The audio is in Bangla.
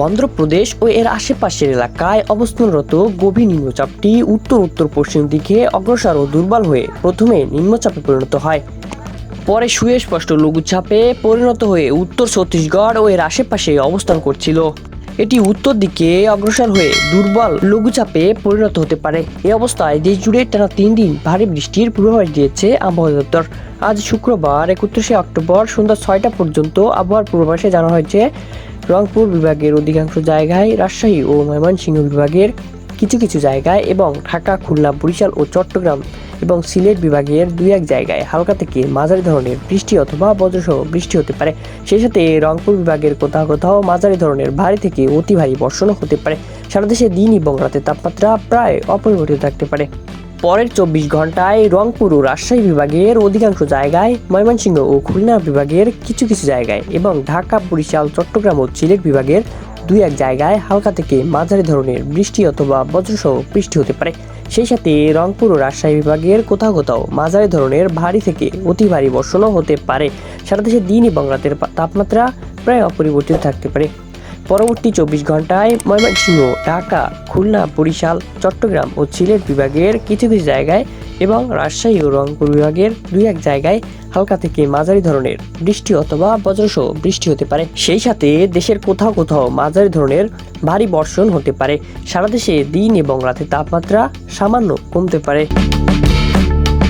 অন্ধ্রপ্রদেশ ও এর আশেপাশের এলাকায় অবস্থানরত গভীর নিম্নচাপটি উত্তর উত্তর পশ্চিম দিকে অগ্রসর ও দুর্বল হয়ে প্রথমে নিম্নচাপে পরিণত হয়, পরে সুস্পষ্ট লঘুচাপে পরিণত হয়ে উত্তর ছত্তিশগড় ও এর আশেপাশে অবস্থান করছিল। এটি উত্তর দিকে অগ্রসর হয়ে দুর্বল লঘুচাপে পরিণত হতে পারে। এই অবস্থায় দেশ জুড়ে টানা 3 দিন ভারী বৃষ্টির পূর্বাভাস দিয়েছে আবহাওয়া দপ্তর। আজ শুক্রবার 31শে অক্টোবর সন্ধ্যা 6টা পর্যন্ত আবহাওয়ার পূর্বাভাসে জানানো হয়েছে, রংপুর বিভাগের অধিকাংশ জায়গায়, রাজশাহী ও ময়মনসিংহ বিভাগের কিছু কিছু জায়গায় এবং ঢাকা, খুলনা, বরিশাল ও চট্টগ্রাম এবং সিলেট বিভাগের 2-1 জায়গায় হালকা থেকে মাঝারি ধরনের বৃষ্টি অথবা বজ্রসহ বৃষ্টি হতে পারে। সেই সাথে রংপুর বিভাগের কোথাও কোথাও মাঝারি ধরনের ভারী থেকে অতি ভারী বর্ষণও হতে পারে। সারা দেশে দিন এবং রাতের তাপমাত্রা প্রায় অপরিবর্তিত থাকতে পারে। পরের 24 ঘন্টায় রংপুর ও রাজশাহী বিভাগের অধিকাংশ জায়গায়, ময়মনসিংহ ও খুলনা বিভাগের কিছু কিছু জায়গায় এবং ঢাকা, বরিশাল, চট্টগ্রাম ও সিলেট বিভাগের 2-1 জায়গায় হালকা থেকে মাঝারি ধরনের বৃষ্টি অথবা বজ্রসহ বৃষ্টি হতে পারে। সেই সাথে রংপুর ও রাজশাহী বিভাগের কোথাও কোথাও মাঝারি ধরনের ভারী থেকে অতি ভারী বর্ষণও হতে পারে। সারা দেশে দিন এবং রাতের তাপমাত্রা প্রায় অপরিবর্তিত থাকতে পারে। পরবর্তী 24 ঘন্টায় ময়মনসিংহ, ঢাকা, খুলনা, বরিশাল, চট্টগ্রাম ও সিলেট বিভাগের কিছু কিছু জায়গায় এবং রাজশাহী ও রংপুর বিভাগের 2-1 জায়গায় হালকা থেকে মাঝারি ধরনের বৃষ্টি অথবা বজ্রসহ বৃষ্টি হতে পারে। সেই সাথে দেশের কোথাও কোথাও মাঝারি ধরনের ভারী বর্ষণ হতে পারে। সারা দেশে দিন এবং রাতের তাপমাত্রা সামান্য কমতে পারে।